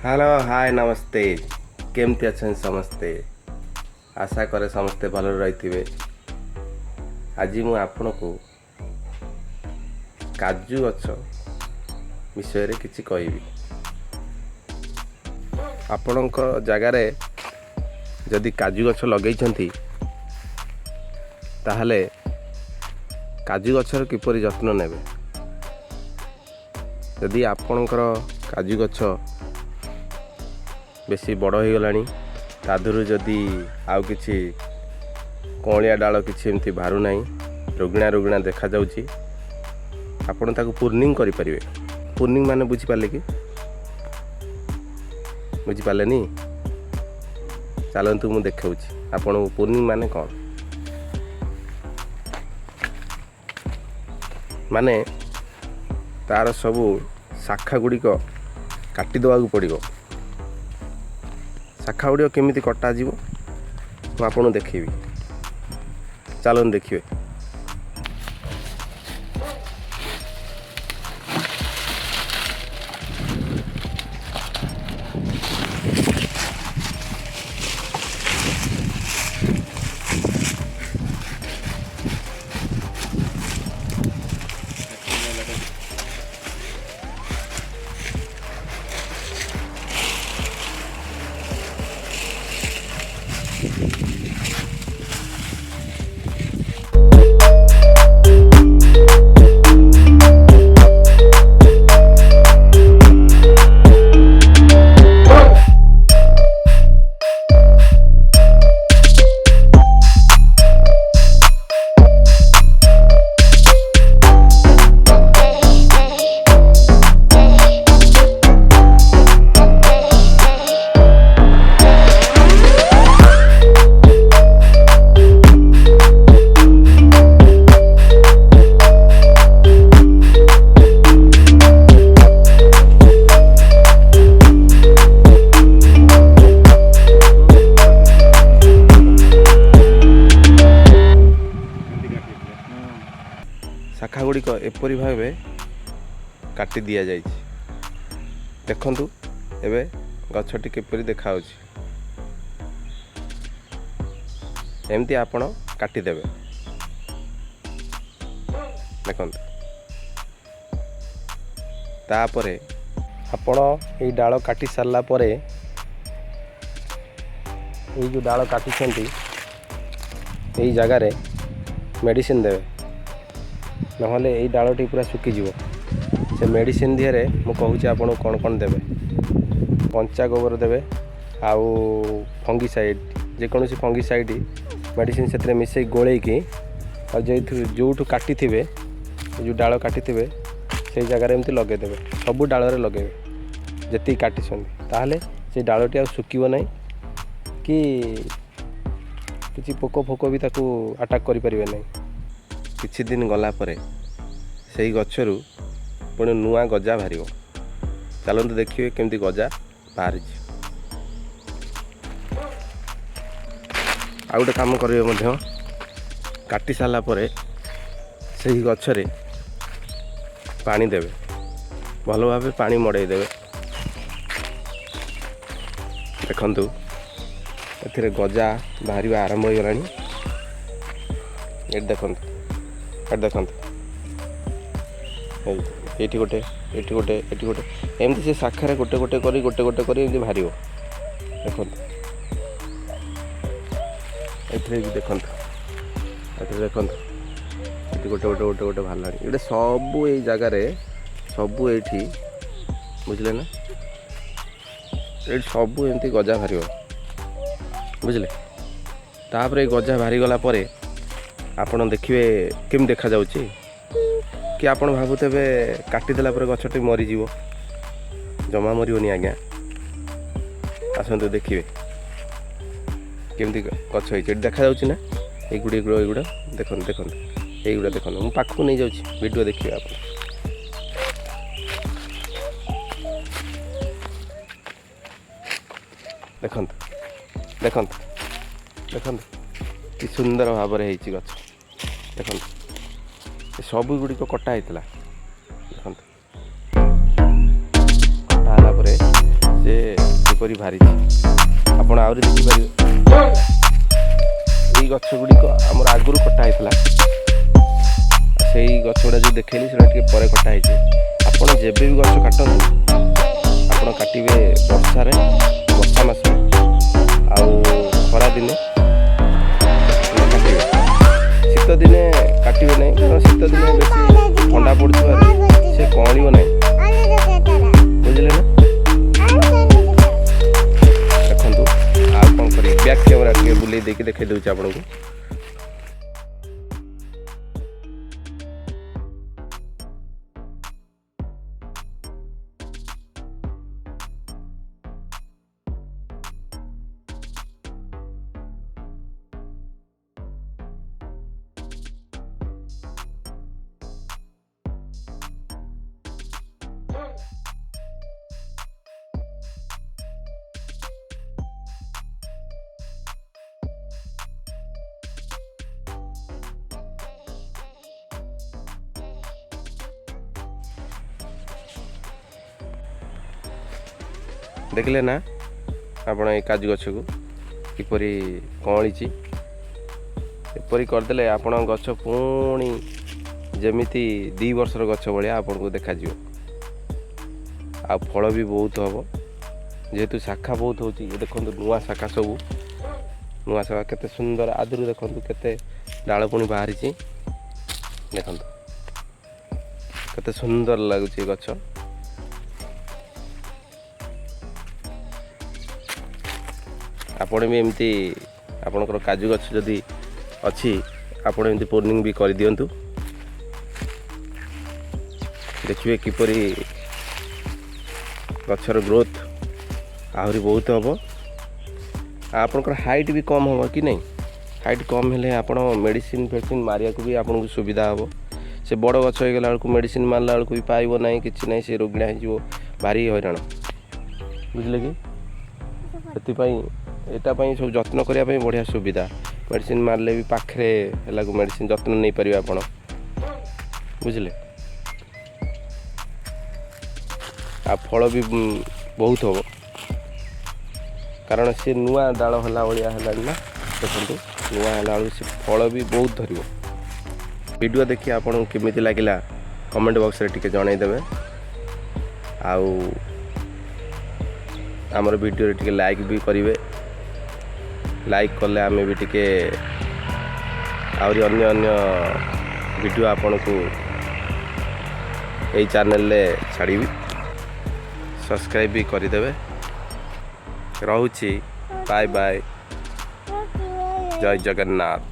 Hello hi नमस्ते केमती अच्छा समस्ते आशा करे समस्ते भल रही आज मु आपण को काजू गछ विषय रे किछि कहबी। आपणक जगार जदि काजू गछ लगेइछंती ताहले काजू गछर किपरि जत्न नेबे। जदि आपणकर काजू गछ बेसी बड़ हो गलानी ताधुरु जदि आउ किछि कौलिया डाल किछि एमती बाहरु नाही रुगणा रुगणा देखा जाउची आपण ताकू पुर्निंग करि परिबे। पुर्निंग माने बुझी पाले कि बुझी पाले नी चलंतु मु देखाउची आपण पुर्निंग माने कोन माने तार सबू शाखा गुड़िक काटी देवाक पड़ो। शाखा गुड़िक केमिति कटा जीवो मु आपन देखिबी चलन देखिए। शाखा गुड़िक एपरी भाव काटी दि जाए। देखंतु एबे गछटी किपरि देखा एमती आपण काटी देबे। देखंतु तापरे आपण ए डाल काटी सारला परे ए जो डाल काटी छंती ए जगार मेडिसिन देबे नहले यही डालटी पूरा सुखीज से मेडिसिन दिहरे मु कहूँ आपन कौन कौन देवे। पंचा गोबर देवे आउ फंगिसाइड जेकोसी फंगिसाइड मेडिसिन से मिसई गोलैकी और जो काटी थे जो डाल काटी थे से जगार एमती लगेदेवे। सबू डाल लगे जी काटी ताहले से डालटी आ सुखिब ना कि किसी पोक फोक भी ताकू अटैक करें ना। किछि दिन गला परे सही गछरु पुणी नुआ गजा बाहर। चलते देखिए केमती गजा बाहर। आ गोटे काम करेंगे मध्य काटी सारा परे सही गछरे पानी देवे भल भाव पानी मड़े देवे। देखंतु एथिरे गजा बाहर आरंभ हो गलानी। ये देखंतु देखते ये गोटे ये गोटे ये गोटे एमती से शाखार गोटे गोटे कर गोटे गोटे कर बाहर। देखते देखते देखते ये गोटे गोटे गोटे गोटे बाहर ये सबू ये जगार सबू ये बुझे ना ये सबू एमती गजा बाहर बुझे। तापर ये गजा बाहरी गला परे आपण देखिए केम देखा जाउची कि आपण भाबुतेबे काटिदेला पर गछटी मरीज जमा मरनी आज्ञा। आसतु देखिए केमती गछ होती देखा जाउची ना युड़ा देखो देखो युड़ा देखो मुझे पाखक नहीं जाऊँगी वीडियो देखिए आप। देखो देखो देखो कि सुंदर भाव में होती गछ। देखो सब गुड़िक कटा होता देखो कटा ସେ କିପରି ବାହାରିଛି ଆପଣ ଆହୁରି ଦେଖିପାରିବେ। ଏଇ ଗଛ ଗୁଡ଼ିକ ଆମର ଆଗରୁ କଟା ହେଇଥିଲା, ସେଇ ଗଛ ଗୁଡ଼ା ଯେଉଁ ଦେଖେଇଲି ସେଟା ଟିକେ ପରେ କଟା ହେଇଛି। ଆପଣ ଯେବେ ବି ଗଛ କାଟନ୍ତୁ ଆପଣ କାଟିବେ ବର୍ଷା ମାସରେ ଆଉ ଖରା ଦିନେ କାଟିବେ। ଶୀତ ଦିନେ କାଟିବେ ନାହିଁ, କାରଣ ଶୀତ ଦିନେ ବେଶୀ ଥଣ୍ଡା ପଡ଼ୁଥିବାରୁ ସେ କଅଁଳିବ ନାହିଁ, ବୁଝିଲେ ନା। ଦେଖନ୍ତୁ ଆଉ କ'ଣ କରିବି, ବ୍ୟାକ୍ କ୍ୟାମେରା ଟିକେ ବୁଲେଇ ଦେଇକି ଦେଖେଇ ଦେଉଛି ଆପଣଙ୍କୁ। ଦେଖିଲେ ନା ଆପଣ ଏଇ କାଜୁ ଗଛକୁ କିପରି କଅଁଳିଛି। ଏପରି କରିଦେଲେ ଆପଣଙ୍କ ଗଛ ପୁଣି ଯେମିତି 2 ବର୍ଷର ଗଛ ଭଳିଆ ଆପଣଙ୍କୁ ଦେଖାଯିବ, ଆଉ ଫଳ ବି ବହୁତ ହେବ। ଯେହେତୁ ଶାଖା ବହୁତ ହେଉଛି, ଦେଖନ୍ତୁ ନୂଆ ଶାଖା ସବୁ, ନୂଆ ଶାଖା କେତେ ସୁନ୍ଦର। ଆଦିରୁ ଦେଖନ୍ତୁ କେତେ ଡାଳ ପୁଣି ବାହାରିଛି, ଦେଖନ୍ତୁ କେତେ ସୁନ୍ଦର ଲାଗୁଛି ଗଛ। ଆପଣ ବି ଏମିତି ଆପଣଙ୍କର କାଜୁ ଗଛ ଯଦି ଅଛି ଆପଣ ଏମିତି ପ୍ରୁନିଂ ବି କରିଦିଅନ୍ତୁ, ଦେଖିବେ କିପରି ଗଛର ଗ୍ରୋଥ୍ ଆହୁରି ବହୁତ ହେବ। ଆପଣଙ୍କର ହାଇଟ୍ ବି କମ୍ ହେବ କି ନାହିଁ। ହାଇଟ୍ କମ୍ ହେଲେ ଆପଣ ମେଡ଼ିସିନ୍ ଫେଡ଼ିସିନ୍ ମାରିବାକୁ ବି ଆପଣଙ୍କୁ ସୁବିଧା ହେବ। ସେ ବଡ଼ ଗଛ ହେଇଗଲା ବେଳକୁ ମେଡ଼ିସିନ୍ ମାରିଲା ବେଳକୁ ବି ପାଇବ ନାହିଁ, କିଛି ନାହିଁ, ସେ ରୋଗିଣା ହେଇଯିବ, ଭାରି ହଇରାଣ, ବୁଝିଲେ କି। ସେଥିପାଇଁ ଏଟା ପାଇଁ ସବୁ ଯତ୍ନ କରିବା ପାଇଁ ବଢ଼ିଆ ସୁବିଧା। ମେଡ଼ିସିନ୍ ମାରିଲେ ବି ପାଖରେ ହେଲାକୁ ମେଡ଼ିସିନ୍ ଯତ୍ନ ନେଇପାରିବେ ଆପଣ, ବୁଝିଲେ। ଆଉ ଫଳ ବି ବହୁତ ହେବ, କାରଣ ସେ ନୂଆ ଡାଳ ହେଲା ଭଳିଆ ହେଲାଣି ନା। ଦେଖନ୍ତୁ ନୂଆ ହେଲା ବେଳକୁ ସେ ଫଳ ବି ବହୁତ ଧରିବ। ଭିଡ଼ିଓ ଦେଖି ଆପଣଙ୍କୁ କେମିତି ଲାଗିଲା କମେଣ୍ଟ ବକ୍ସରେ ଟିକେ ଜଣାଇଦେବେ। ଆଉ ଆମର ଭିଡ଼ିଓରେ ଟିକେ ଲାଇକ୍ ବି କରିବେ। ଲାଇକ୍ କଲେ ଆମେ ବି ଟିକେ ଆହୁରି ଅନ୍ୟ ଭିଡ଼ିଓ ଆପଣଙ୍କୁ ଏଇ ଚ୍ୟାନେଲରେ ଛାଡ଼ିବି। ସବସ୍କ୍ରାଇବ୍ ବି କରିଦେବେ। ରହୁଛି, ବାଏ ବାଏ, ଜୟ ଜଗନ୍ନାଥ।